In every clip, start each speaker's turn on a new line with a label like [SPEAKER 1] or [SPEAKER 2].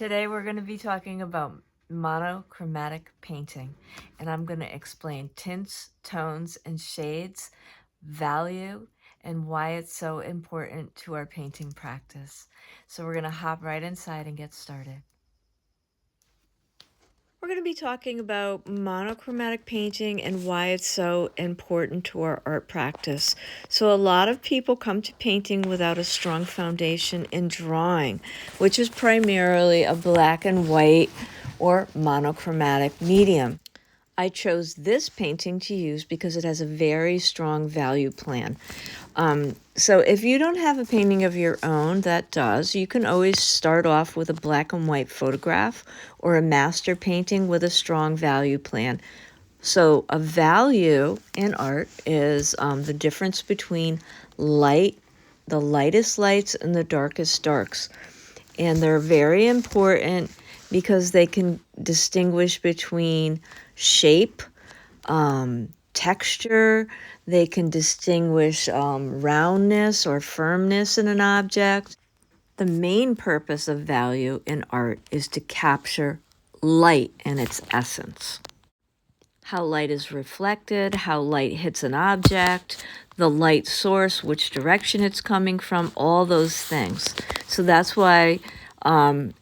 [SPEAKER 1] Today we're going to be talking about monochromatic painting, and I'm going to explain tints, tones, and shades, value, and why it's so important to our painting practice. So we're going to hop right inside and get started. We're going to be talking about monochromatic painting and why it's so important to our art practice. So a lot of people come to painting without a strong foundation in drawing, which is primarily a black and white or monochromatic medium. I chose this painting to use because it has a very strong value plan. So if you don't have a painting of your own that does, you can always start off with a black and white photograph or a master painting with a strong value plan. So a value in art is the difference between light, the lightest lights, and the darkest darks. And they're very important because they can distinguish between shape, texture. They can distinguish roundness or firmness in an object. The main purpose of value in art is to capture light in its essence. How light is reflected, how light hits an object, the light source, which direction it's coming from, all those things. So that's why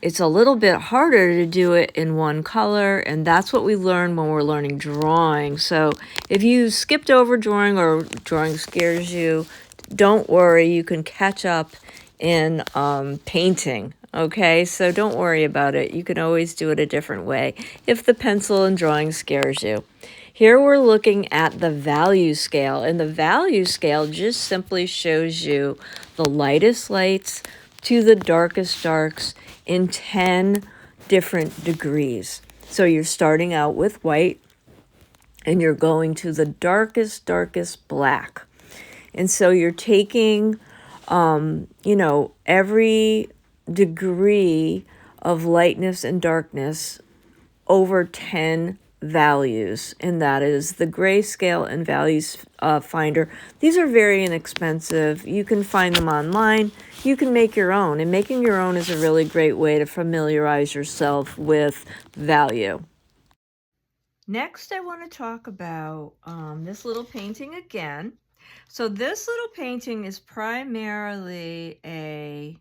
[SPEAKER 1] it's a little bit harder to do it in one color, and that's what we learn when we're learning drawing. So if you skipped over drawing or drawing scares you, don't worry, you can catch up in painting. Okay, so don't worry about it. You can always do it a different way if the pencil and drawing scares you. Here we're looking at the value scale, and the value scale just simply shows you the lightest lights to the darkest darks in 10 different degrees. So you're starting out with white, and you're going to the darkest black. And so you're taking, every degree of lightness and darkness over 10 values, and that is the grayscale and values finder. These are very inexpensive. You can find them online. You can make your own, and making your own is a really great way to familiarize yourself with value. Next, I want to talk about this little painting again. So this little painting is primarily a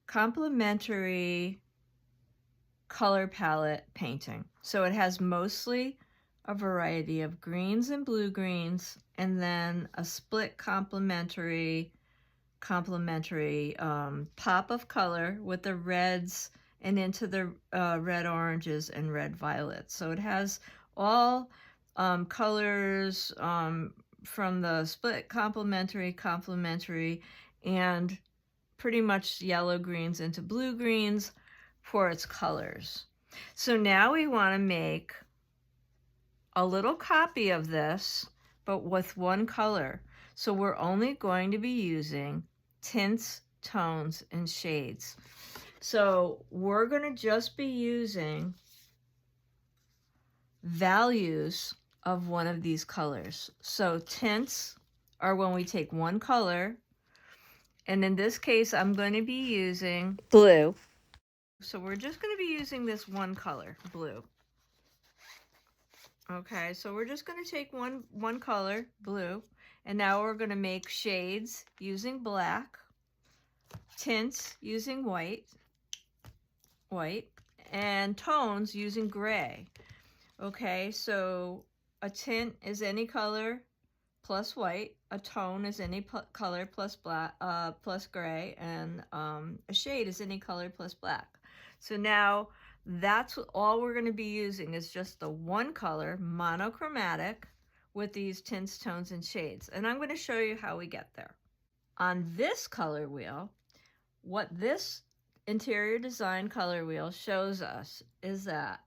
[SPEAKER 1] complementary color palette painting. So it has mostly a variety of greens and blue greens, and then a split complementary pop of color with the reds and into the red oranges and red violets. So it has all colors from the split complementary, and pretty much yellow greens into blue greens for its colors. So now we want to make a little copy of this, but with one color. So we're only going to be using tints, tones, and shades. So we're going to just be using values of one of these colors. So tints are when we take one color, and in this case I'm going to be using blue. So we're just going to be using this one color, blue. Okay, so we're just going to take one color, blue, and now we're going to make shades using black, tints using white, and tones using gray. Okay, so a tint is any color plus white, a tone is any color plus black, plus gray, and a shade is any color plus black. So now that's all we're going to be using is just the one color, monochromatic, with these tints, tones, and shades. And I'm going to show you how we get there. On this color wheel, what this interior design color wheel shows us is that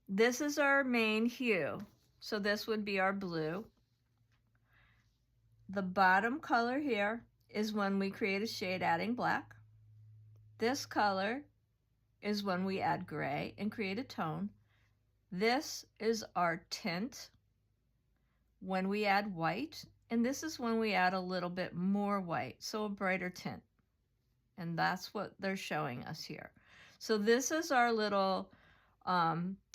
[SPEAKER 1] this is our main hue. So this would be our blue. The bottom color here is when we create a shade adding black. This color is when we add gray and create a tone. This is our tint when we add white, and this is when we add a little bit more white, so a brighter tint. And that's what they're showing us here. So this is our little,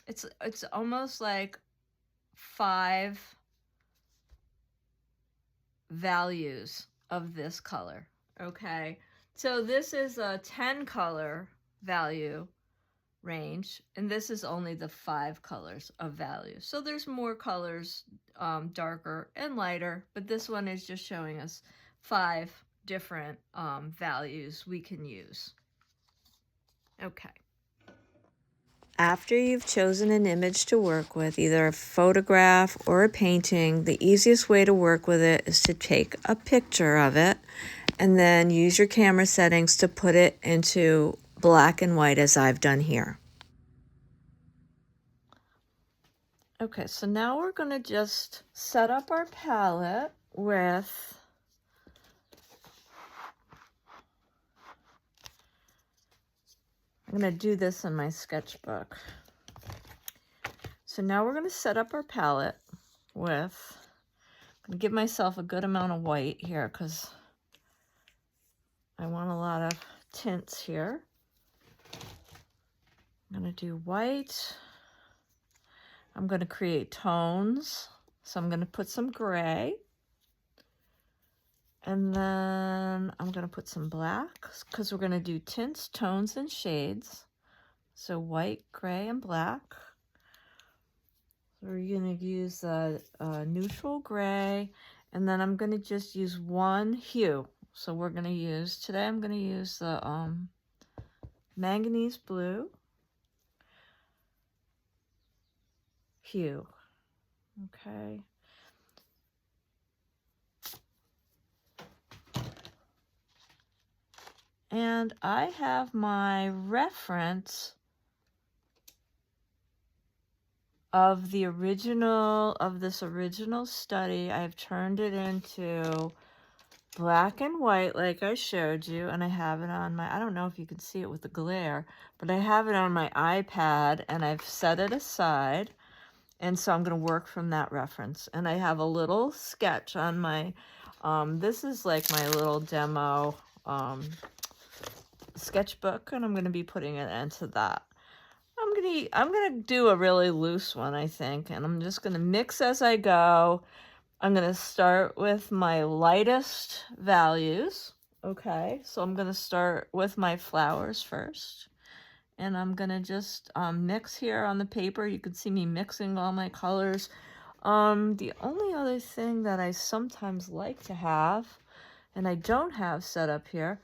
[SPEAKER 1] it's almost like 5 values of this color. Okay, so this is a 10 color value range, and this is only the 5 colors of value. So there's more colors, darker and lighter, but this one is just showing us 5 different values we can use. Okay. After you've chosen an image to work with, either a photograph or a painting, the easiest way to work with it is to take a picture of it and then use your camera settings to put it into black and white, as I've done here. Okay, so now we're going to just set up our palette with I'm going to do this in my sketchbook. So now we're going to set up our palette with, I'm going to give myself a good amount of white here because I want a lot of tints here. I'm going to do white. I'm going to create tones. So I'm going to put some gray. And then I'm going to put some black because we're going to do tints, tones, and shades. So white, gray, and black. So we're going to use a neutral gray. And then I'm going to just use one hue. So we're going to use, today I'm going to use the manganese blue hue. Okay. And I have my reference of the original, of this original study. I've turned it into black and white like I showed you, and I have it on my, I don't know if you can see it with the glare, but I have it on my iPad and I've set it aside. And so I'm going to work from that reference. And I have a little sketch on my, this is like my little demo sketchbook, and I'm going to be putting it into that. I'm going to do a really loose one, I think, and I'm just going to mix as I go. I'm going to start with my lightest values. Okay, so I'm going to start with my flowers first. And I'm going to just mix here on the paper. You can see me mixing all my colors. The only other thing that I sometimes like to have, and I don't have set up here,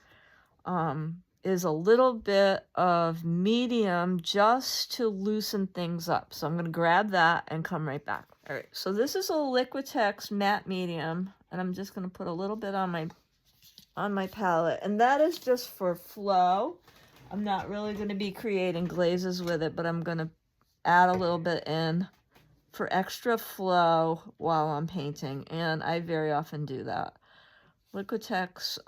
[SPEAKER 1] is a little bit of medium just to loosen things up. So I'm going to grab that and come right back. All right, so this is a Liquitex matte medium, and I'm just going to put a little bit on my palette, and that is just for flow. I'm not really going to be creating glazes with it, but I'm going to add a little bit in for extra flow while I'm painting, and I very often do that. Liquitex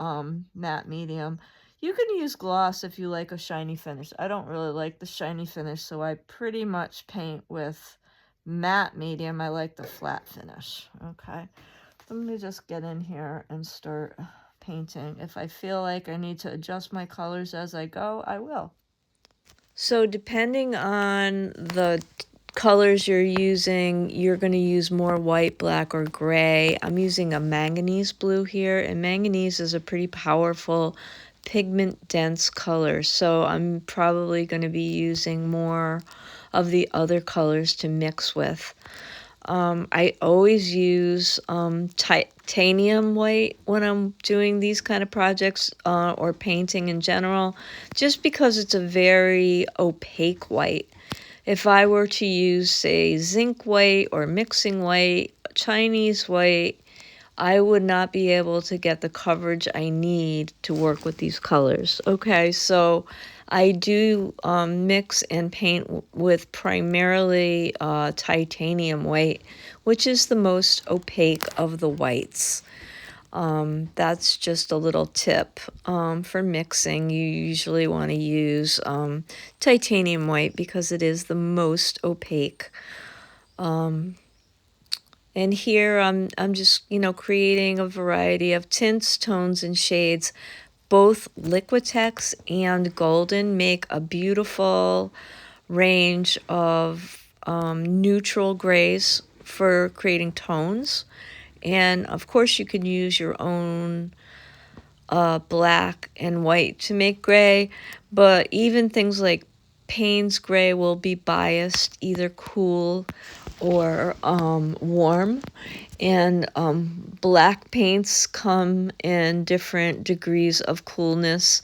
[SPEAKER 1] matte medium. You can use gloss if you like a shiny finish. I don't really like the shiny finish, so I pretty much paint with matte medium. I like the flat finish. Okay, let me just get in here and start painting. If I feel like I need to adjust my colors as I go, I will. So depending on the colors you're using, you're going to use more white, black, or gray. I'm using a manganese blue here, and manganese is a pretty powerful pigment dense color, so I'm probably going to be using more of the other colors to mix with. I always use titanium white when I'm doing these kind of projects or painting in general, just because it's a very opaque white. If I were to use, say, zinc white or mixing white, Chinese white, I would not be able to get the coverage I need to work with these colors. Okay, so I do mix and paint with primarily titanium white, which is the most opaque of the whites. That's just a little tip for mixing. You usually want to use titanium white because it is the most opaque. And here I'm just, creating a variety of tints, tones, and shades. Both Liquitex and Golden make a beautiful range of neutral grays for creating tones. And of course, you can use your own black and white to make gray, but even things like Payne's gray will be biased either cool or warm. And black paints come in different degrees of coolness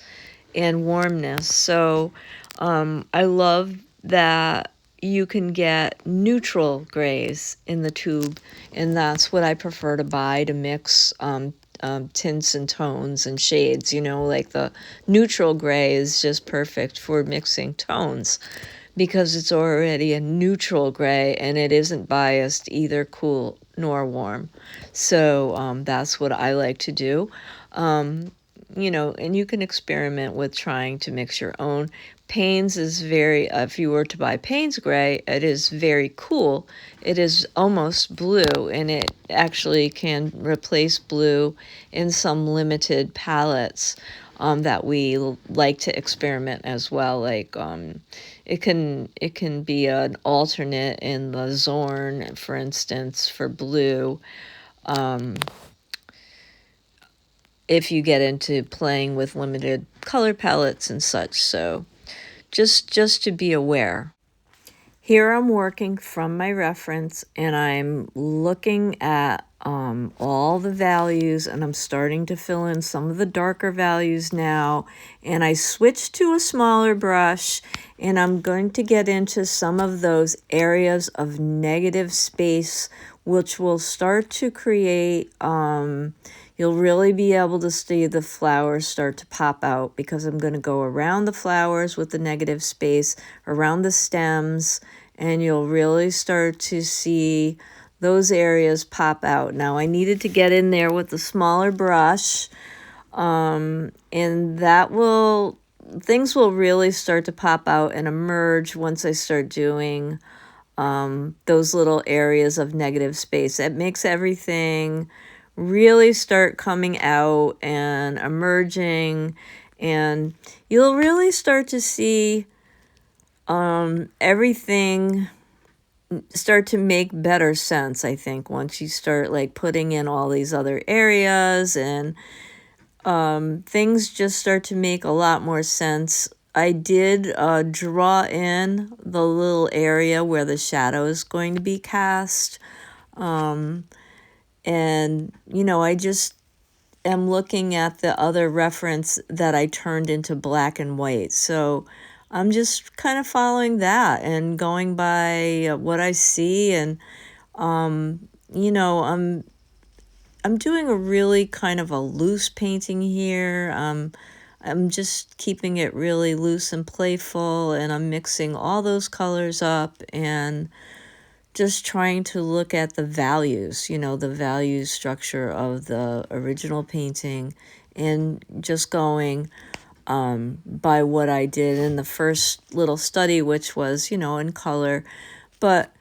[SPEAKER 1] and warmness. So I love that you can get neutral grays in the tube, and that's what I prefer to buy to mix tints and tones and shades. Like the neutral gray is just perfect for mixing tones because it's already a neutral gray and it isn't biased either cool nor warm. So that's what I like to do. And you can experiment with trying to mix your own. Payne's is if you were to buy Payne's gray, it is very cool. It is almost blue, and it actually can replace blue in some limited palettes that we like to experiment as well. Like it can be an alternate in the Zorn, for instance, for blue. If you get into playing with limited color palettes and such. So just to be aware. Here I'm working from my reference, and I'm looking at all the values, and I'm starting to fill in some of the darker values now. And I switched to a smaller brush, and I'm going to get into some of those areas of negative space, which will start to create you'll really be able to see the flowers start to pop out, because I'm going to go around the flowers with the negative space, around the stems, and you'll really start to see those areas pop out. Now, I needed to get in there with the smaller brush, and things will really start to pop out and emerge once I start doing those little areas of negative space. It makes everything really start coming out and emerging, and you'll really start to see everything start to make better sense, I think, once you start like putting in all these other areas, and things just start to make a lot more sense. I did draw in the little area where the shadow is going to be cast. And, I just am looking at the other reference that I turned into black and white. So I'm just kind of following that and going by what I see. And, I'm doing a really kind of a loose painting here. I'm just keeping it really loose and playful, and I'm mixing all those colors up and just trying to look at the values, the value structure of the original painting, and just going by what I did in the first little study, which was, in color. But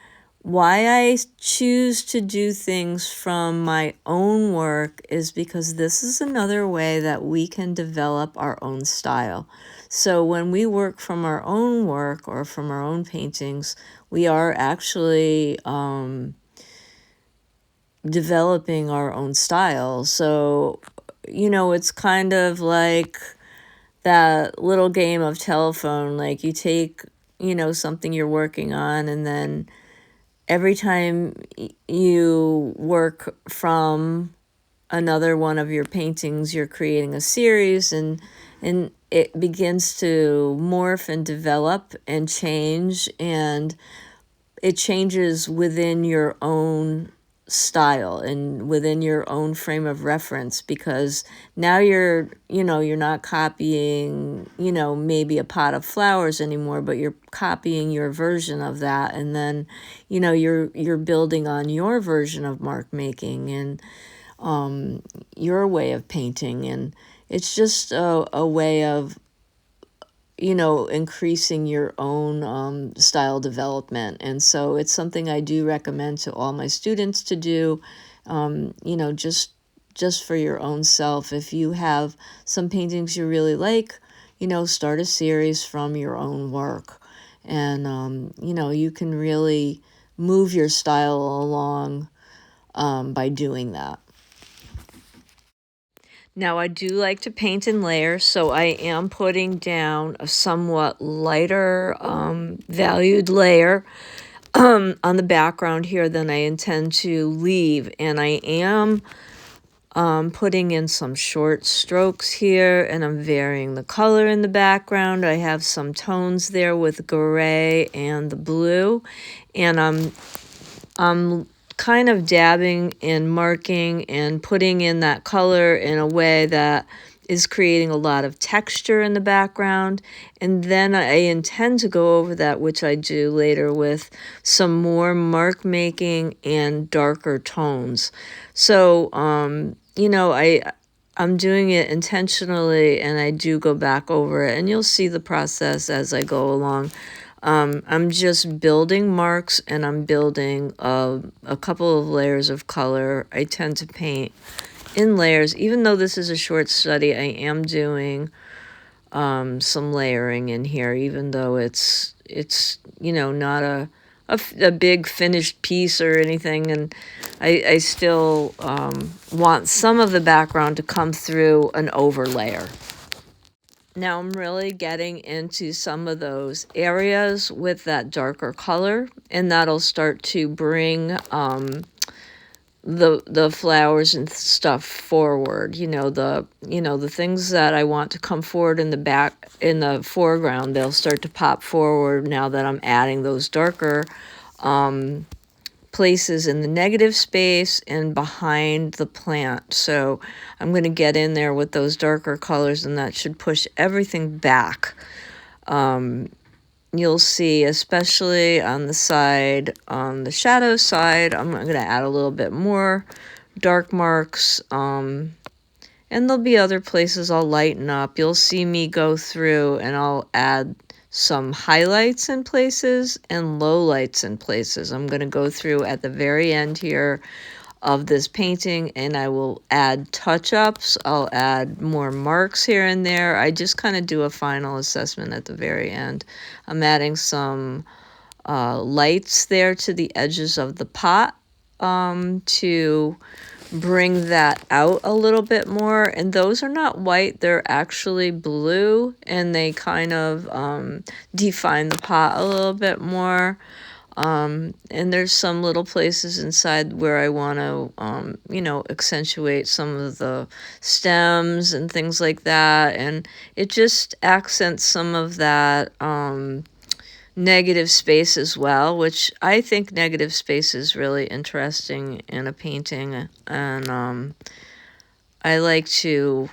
[SPEAKER 1] why I choose to do things from my own work is because this is another way that we can develop our own style. So when we work from our own work or from our own paintings, we are actually developing our own style. So, it's kind of like that little game of telephone. Like you take, something you're working on, and then every time you work from another one of your paintings, you're creating a series, and it begins to morph and develop and change, and it changes within your own style and within your own frame of reference, because now you're not copying, maybe a pot of flowers anymore, but you're copying your version of that, and then you're building on your version of mark making and your way of painting. And it's just a way of increasing your own style development. And so it's something I do recommend to all my students to do. Just just for your own self. If you have some paintings you really like, you know, start a series from your own work. And, you know, you can really move your style along by doing that. Now, I do like to paint in layers, so I am putting down a somewhat lighter valued layer on the background here than I intend to leave. And I am putting in some short strokes here, and I'm varying the color in the background. I have some tones there with gray and the blue, and I'm kind of dabbing and marking and putting in that color in a way that is creating a lot of texture in the background. And then I intend to go over that, which I do later, with some more mark making and darker tones. So, you know, I'm doing it intentionally, and I do go back over it, and you'll see the process as I go along. I'm just building marks, and I'm building a couple of layers of color. I tend to paint in layers. Even though this is a short study, I am doing some layering in here, even though it's you know, not a big finished piece or anything. And I still want some of the background to come through an overlayer. Now I'm really getting into some of those areas with that darker color, and that'll start to bring the flowers and stuff forward. You know, the things that I want to come forward in the foreground, they'll start to pop forward now that I'm adding those darker places in the negative space and behind the plant. So I'm going to get in there with those darker colors, and that should push everything back. You'll see, especially on the side, on the shadow side, I'm going to add a little bit more dark marks. And there'll be other places I'll lighten up. You'll see me go through and I'll add some highlights in places and lowlights in places. I'm going to go through at the very end here of this painting, and I will add touch-ups. I'll add more marks here and there. I just kind of do a final assessment at the very end. I'm adding some lights there to the edges of the pot to bring that out a little bit more. And those are not white, they're actually blue, and they kind of define the pot a little bit more. And there's some little places inside where I want to, you know, accentuate some of the stems and things like that. And it just accents some of that negative space as well, which I think negative space is really interesting in a painting. And I like to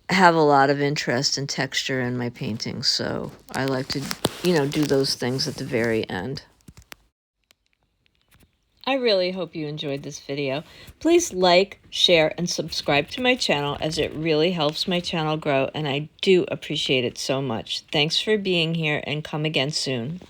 [SPEAKER 1] have a lot of interest and texture in my paintings, so I like to, you know, do those things at the very end. I really hope you enjoyed this video. Please like, share, and subscribe to my channel, as it really helps my channel grow, and I do appreciate it so much. Thanks for being here, and come again soon.